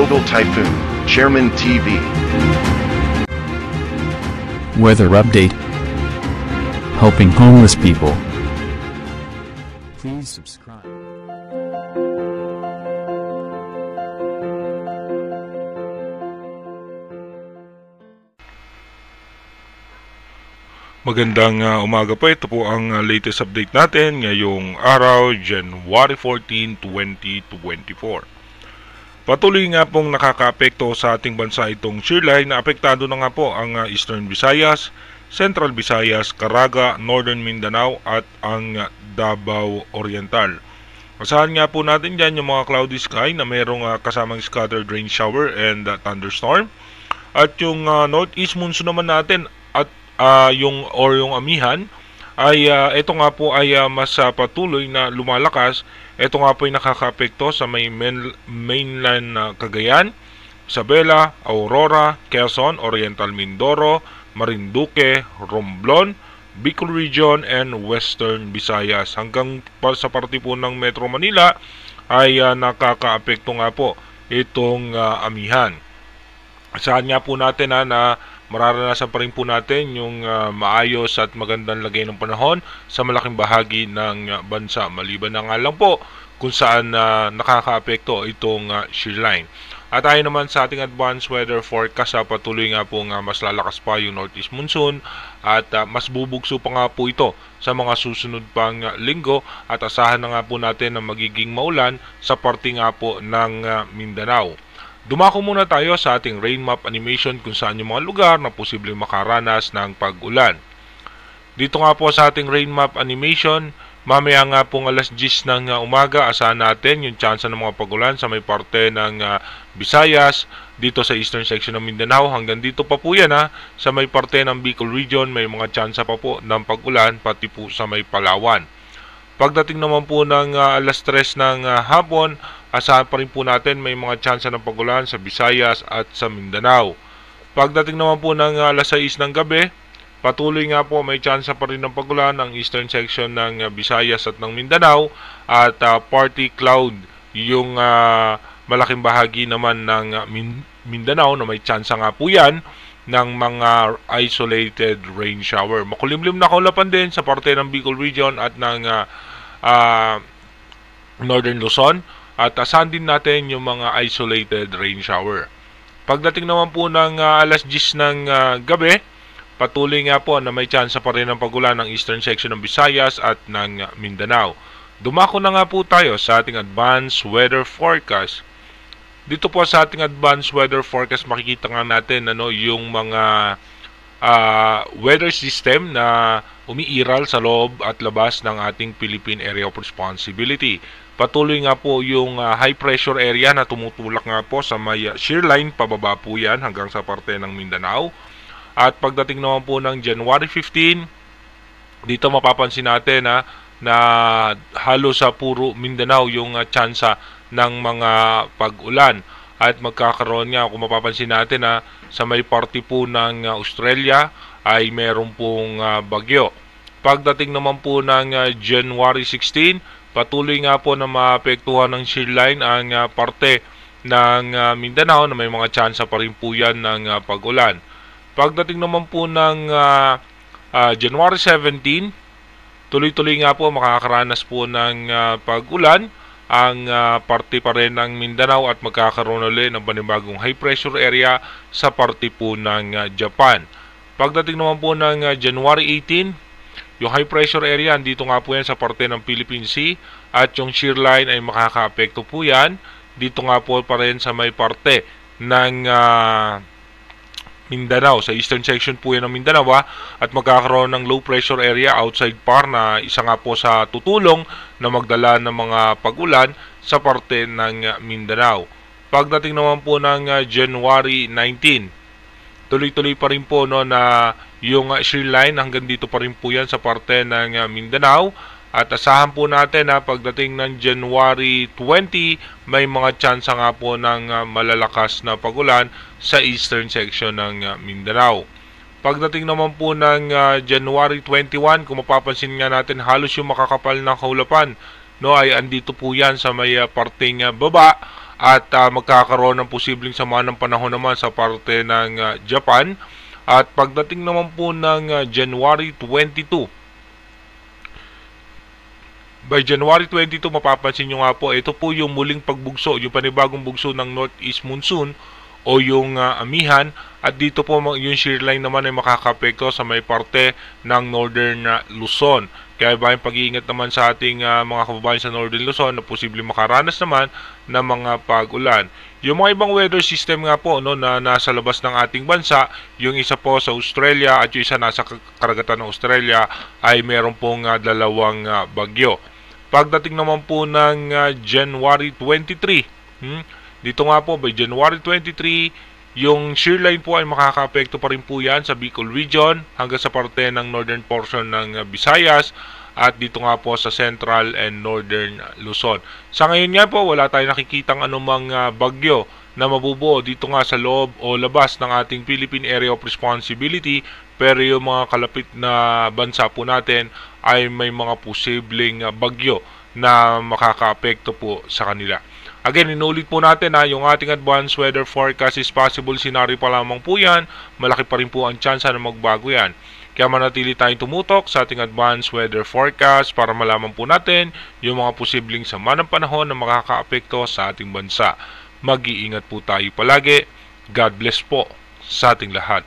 Global Typhoon, Chairman TV. Weather update. Helping homeless people. Please subscribe. Magandang umaga po. Ito po ang latest update natin ngayong araw, January 14, 2024. Patuloy nga pong nakakaapekto sa ating bansa itong shearline na apektado na nga po ang Eastern Visayas, Central Visayas, Caraga, Northern Mindanao at ang Davao Oriental. Asahan nga po natin dyan yung mga cloudy sky na mayroong kasamang scattered rain shower and thunderstorm. At yung northeast monsoon naman natin at yung amihan ay ito nga po ay mas patuloy na lumalakas. Ito nga po ay nakakaapekto sa may mainland Cagayan, Isabela, Aurora, Quezon, Oriental Mindoro, Marinduque, Romblon, Bicol Region and Western Visayas. Hanggang sa parte po ng Metro Manila ay nakakaapekto nga po itong amihan. Saan nga po natin na mararanasan pa rin po natin yung maayos at magandang lagay ng panahon sa malaking bahagi ng bansa. Maliban na nga lang po kung saan nakakaapekto itong shearline. At ayon naman sa ating advanced weather forecast, patuloy nga po mas lalakas pa yung northeast monsoon at mas bubugso pa nga po ito sa mga susunod pang linggo at asahan na nga po natin na magiging maulan sa parte nga po ng Mindanao. Dumako muna tayo sa ating rain map animation kung saan yung mga lugar na posibleng makaranas ng pag-ulan. Dito nga po sa ating rain map animation, mamaya nga pong alas 10 ng umaga, asahan natin yung chance ng mga pag-ulan sa may parte ng Visayas, dito sa eastern section ng Mindanao. Hanggang dito pa po yan sa may parte ng Bicol Region, may mga chance pa po ng pag-ulan, pati po sa may Palawan. Pagdating naman po ng alas 3 ng hapon, asahan pa rin po natin may mga tsansa ng pag-ulan sa Visayas at sa Mindanao. Pagdating naman po ng alas 6 ng gabi, patuloy nga po may tsansa pa rin ng pag-ulan ang eastern section ng Visayas at ng Mindanao at party cloud yung malaking bahagi naman ng Mindanao na may tsansa nga po yan ng mga isolated rain shower. Makulimlim na kaulapan din sa parte ng Bicol Region at ng Northern Luzon. At asahan din natin yung mga isolated rain shower. Pagdating naman po ng alas 10 ng gabi, patuloy nga po na may chance pa rin ng pag-ulan ng eastern section ng Visayas at ng Mindanao. Dumako na nga po tayo sa ating advanced weather forecast. Dito po sa ating advanced weather forecast, makikita nga natin yung mga weather system na umiiral sa loob at labas ng ating Philippine Area of Responsibility. Patuloy nga po yung high pressure area na tumutulak nga po sa may shearline, pababa po yan hanggang sa parte ng Mindanao. At pagdating naman po ng January 15, dito mapapansin natin na halos sa puro Mindanao yung tsansa ng mga pag-ulan. At magkakaroon nga, kung mapapansin natin sa may parte po ng Australia ay meron pong bagyo. Pagdating naman po ng January 16, patuloy nga po na maapektuhan ng shearline ang parte ng Mindanao na may mga tsansa pa rin po yan ng pag-ulan. Pagdating naman po ng January 17, tuloy-tuloy nga po makakaranas po ng pag-ulan ang parte pa rin ng Mindanao at magkakaroon ulit ng panibagong high pressure area sa parte po ng Japan. Pagdating naman po ng January 18, yung high pressure area, andito nga po yan sa parte ng Philippine Sea at yung shearline ay makakaapekto po yan. Dito nga po pa rin sa may parte ng Mindanao, sa eastern section po yan ng Mindanao at magkakaroon ng low pressure area outside PAR na isa nga po sa tutulong na magdala ng mga pag-ulan sa parte ng Mindanao. Pagdating naman po ng January 19, tuloy-tuloy pa rin po na yung shearline hanggang dito pa rin po yan sa parte ng Mindanao. At asahan po natin pagdating ng January 20, may mga tsansa nga po ng malalakas na pag-ulan sa eastern section ng Mindanao. Pagdating naman po ng January 21, kung mapapansin nga natin, halos yung makakapal na kaulapan ay andito po yan sa may parting baba at magkakaroon ng posibleng sama ng panahon naman sa parte ng Japan. At pagdating naman po ng January 22, by January 22, mapapansin nyo nga po, ito po yung muling pagbugso, yung panibagong bugso ng Northeast Monsoon o yung amihan. At dito po yung shear line naman ay makakapekto sa may parte ng Northern Luzon. Kaya ba yung pag-iingat naman sa ating mga kababayan sa Northern Luzon na posibleng makaranas naman ng mga pag-ulan. Yung mga ibang weather system nga po na nasa labas ng ating bansa, yung isa po sa Australia at yung isa nasa karagatan ng Australia ay meron pong dalawang bagyo. Pagdating naman po ng January 23, dito nga po by January 23, yung shear line po ay makaka-apekto pa rin po yan sa Bicol region hanggang sa parte ng northern portion ng Visayas at dito nga po sa Central and Northern Luzon. Sa ngayon nga po, wala tayong nakikitang anumang bagyo na mabubuo dito nga sa loob o labas ng ating Philippine Area of Responsibility, pero yung mga kalapit na bansa po natin ay may mga posibleng bagyo na makaka-apekto po sa kanila. Again, inulit po natin yung ating advanced weather forecast is possible scenario pa lamang po yan. Malaki pa rin po ang tsansa na magbago yan. Kaya manatili tayong tumutok sa ating advanced weather forecast para malaman po natin yung mga posibleng sama ng panahon na makaka-apekto sa ating bansa. Mag-iingat po tayo palagi. God bless po sa ating lahat.